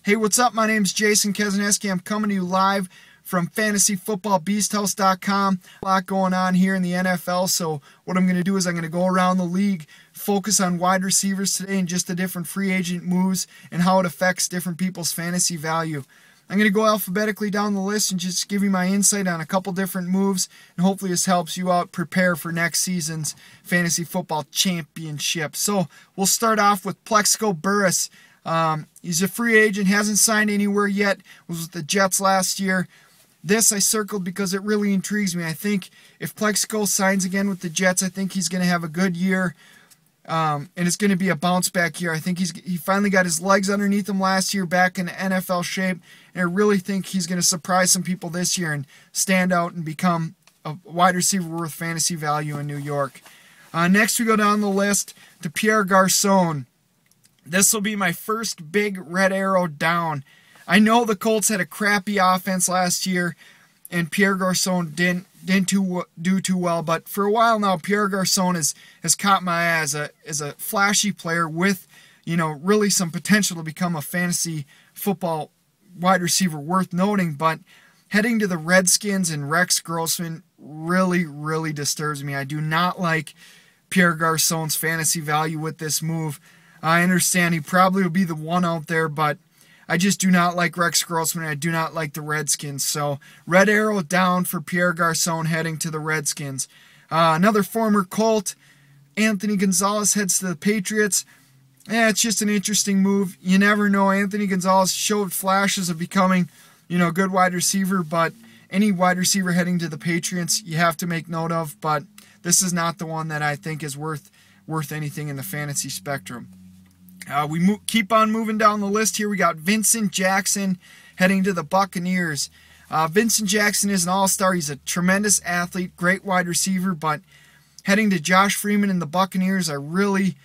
Hey, what's up? My name's Jason Keseneski. I'm coming to you live from fantasyfootballbeasthouse.com. A lot going on here in the NFL, so what I'm going to do is I'm going to go around the league, focus on wide receivers today and just the different free agent moves and how it affects different people's fantasy value. I'm going to go alphabetically down the list and just give you my insight on a couple different moves, and hopefully this helps you out prepare for next season's fantasy football championship. So we'll start off with Plexico Burress. He's a free agent, hasn't signed anywhere yet, was with the Jets last year. This I circled because it really intrigues me. I think if Plexico signs again with the Jets, I think he's going to have a good year, and it's going to be a bounce back year. I think he finally got his legs underneath him last year, back in NFL shape, and I really think he's going to surprise some people this year and stand out and become a wide receiver worth fantasy value in New York. Next we go down the list to Pierre Garcon. This will be my first big red arrow down. I know the Colts had a crappy offense last year, and Pierre Garcon didn't do too well. But for a while now, Pierre Garcon has caught my eye as a flashy player with, really some potential to become a fantasy football wide receiver worth noting. But heading to the Redskins and Rex Grossman really disturbs me. I do not like Pierre Garcon's fantasy value with this move. I understand he probably will be the one out there, but I just do not like Rex Grossman. I do not like the Redskins. So red arrow down for Pierre Garcon heading to the Redskins. Another former Colt, Anthony Gonzalez, heads to the Patriots. It's just an interesting move. You never know. Anthony Gonzalez showed flashes of becoming, a good wide receiver, but any wide receiver heading to the Patriots, you have to make note of. But this is not the one that I think is worth anything in the fantasy spectrum. We keep on moving down the list here. We got Vincent Jackson heading to the Buccaneers. Vincent Jackson is an all-star. He's a tremendous athlete, great wide receiver, but heading to Josh Freeman and the Buccaneers, I really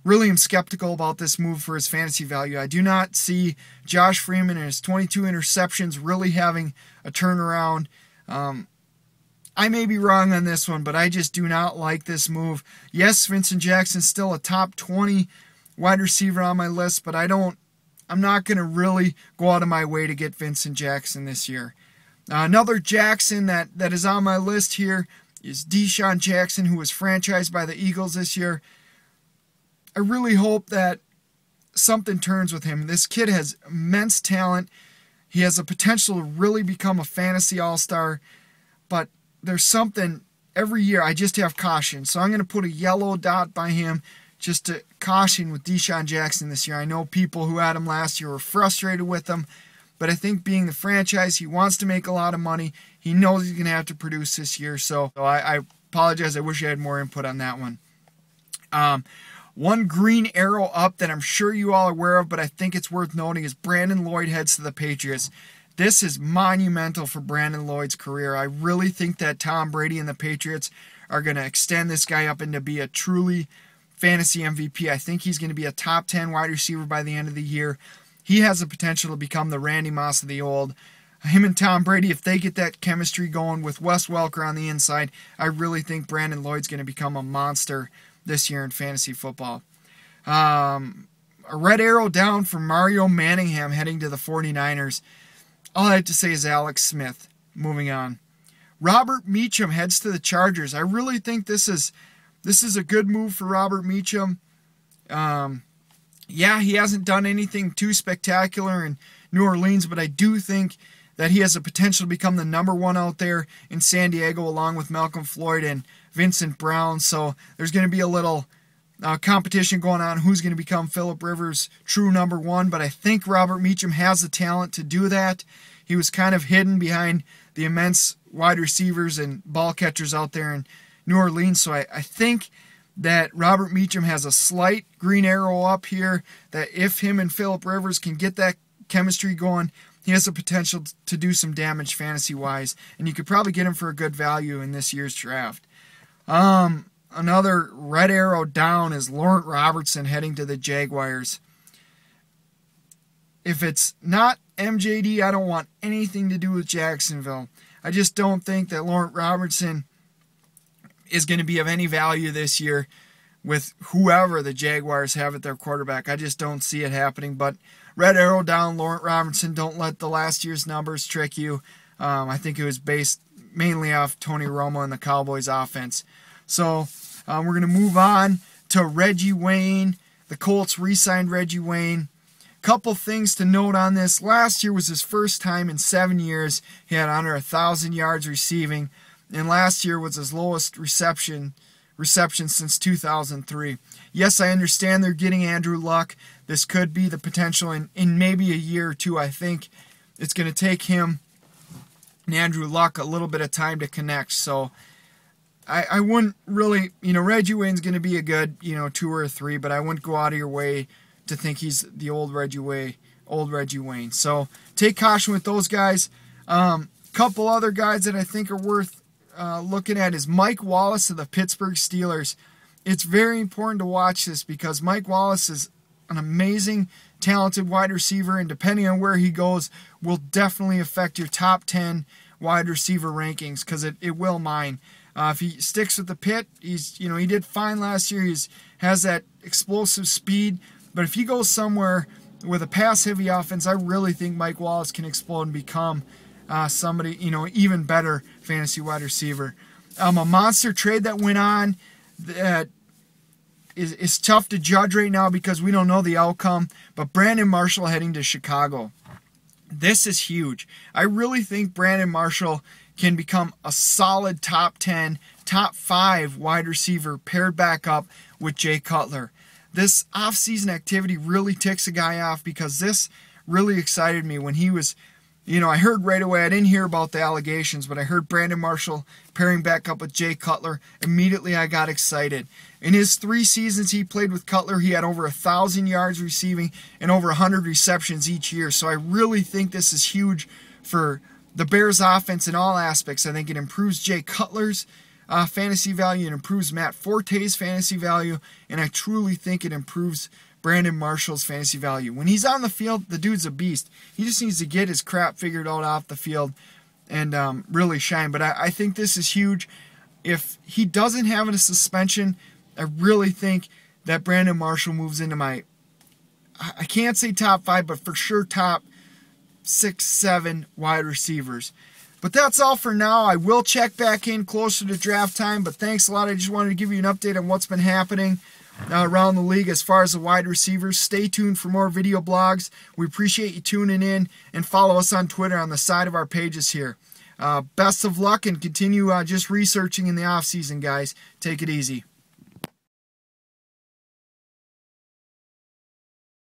am skeptical about this move for his fantasy value. I do not see Josh Freeman and his 22 interceptions really having a turnaround. I may be wrong on this one, but I just do not like this move. Yes, Vincent Jackson's still a top 20 wide receiver on my list, but I'm not going to really go out of my way to get Vincent Jackson this year. Another Jackson that is on my list here is DeSean Jackson, who was franchised by the Eagles this year. I really hope that something turns with him. This kid has immense talent. He has a potential to really become a fantasy all-star, but there's something every year I just have caution. So I'm going to put a yellow dot by him just to caution with DeSean Jackson this year. I know people who had him last year were frustrated with him, but I think being the franchise, he wants to make a lot of money. He knows he's going to have to produce this year, so I apologize. I wish I had more input on that one. One green arrow up that I'm sure you all are aware of, but I think it's worth noting, is Brandon Lloyd heads to the Patriots. This is monumental for Brandon Lloyd's career. I really think that Tom Brady and the Patriots are going to extend this guy up into be a truly fantasy MVP. I think he's going to be a top 10 wide receiver by the end of the year. He has the potential to become the Randy Moss of the old. Him and Tom Brady, if they get that chemistry going with Wes Welker on the inside, I really think Brandon Lloyd's going to become a monster this year in fantasy football. A red arrow down for Mario Manningham heading to the 49ers. All I have to say is Alex Smith. Moving on. Robert Meacham heads to the Chargers. I really think this is a good move for Robert Meacham. Yeah, he hasn't done anything too spectacular in New Orleans, but I do think that he has the potential to become the number one out there in San Diego, along with Malcolm Floyd and Vincent Brown. So there's going to be a little competition going on who's going to become Phillip Rivers' true number one, but I think Robert Meacham has the talent to do that. He was kind of hidden behind the immense wide receivers and ball catchers out there in New Orleans, so I think that Robert Meacham has a slight green arrow up here, that if him and Phillip Rivers can get that chemistry going, he has the potential to do some damage fantasy-wise, and you could probably get him for a good value in this year's draft. Another red arrow down is Laurent Robertson heading to the Jaguars. If it's not MJD, I don't want anything to do with Jacksonville. I just don't think that Laurent Robertson is going to be of any value this year. with whoever the Jaguars have at their quarterback. I just don't see it happening. But red arrow down, Robertson. Don't let the last year's numbers trick you. I think it was based mainly off Tony Romo and the Cowboys offense. So we're going to move on to Reggie Wayne. The Colts re-signed Reggie Wayne. Couple things to note on this. Last year was his first time in 7 years he had under 1,000 yards receiving, and last year was his lowest reception since 2003. Yes, I understand they're getting Andrew Luck. This could be the potential in maybe a year or two. I think it's going to take him and Andrew Luck a little bit of time to connect. So I wouldn't really, Reggie Wayne's going to be a good, 2 or 3, but I wouldn't go out of your way to think he's the old Reggie Wayne. So take caution with those guys. Couple other guys that I think are worth looking at is Mike Wallace of the Pittsburgh Steelers. It's very important to watch this because Mike Wallace is an amazing, talented wide receiver, and depending on where he goes, will definitely affect your top 10 wide receiver rankings, because it will mine. If he sticks with the pit, he did fine last year. He has that explosive speed, but if he goes somewhere with a pass-heavy offense, I really think Mike Wallace can explode and become somebody, even better fantasy wide receiver. A monster trade that went on that is tough to judge right now because we don't know the outcome, but Brandon Marshall heading to Chicago. This is huge. I really think Brandon Marshall can become a solid top 10, top 5 wide receiver paired back up with Jay Cutler. This offseason activity really ticks a guy off because this really excited me when he was, I heard right away, I didn't hear about the allegations, but I heard Brandon Marshall pairing back up with Jay Cutler. Immediately I got excited. In his 3 seasons he played with Cutler, he had over 1,000 yards receiving and over 100 receptions each year. So I really think this is huge for the Bears offense in all aspects. I think it improves Jay Cutler's fantasy value, it improves Matt Forte's fantasy value, and I truly think it improves Brandon Marshall's fantasy value. When he's on the field, the dude's a beast. He just needs to get his crap figured out off the field and really shine. But I think this is huge. If he doesn't have a suspension, I really think that Brandon Marshall moves into my, I can't say top 5, but for sure top 6, 7 wide receivers. But that's all for now. I will check back in closer to draft time, but thanks a lot. I just wanted to give you an update on what's been happening around the league as far as the wide receivers. Stay tuned for more video blogs. We appreciate you tuning in, and follow us on Twitter on the side of our pages here. Best of luck, and continue just researching in the offseason, guys. Take it easy.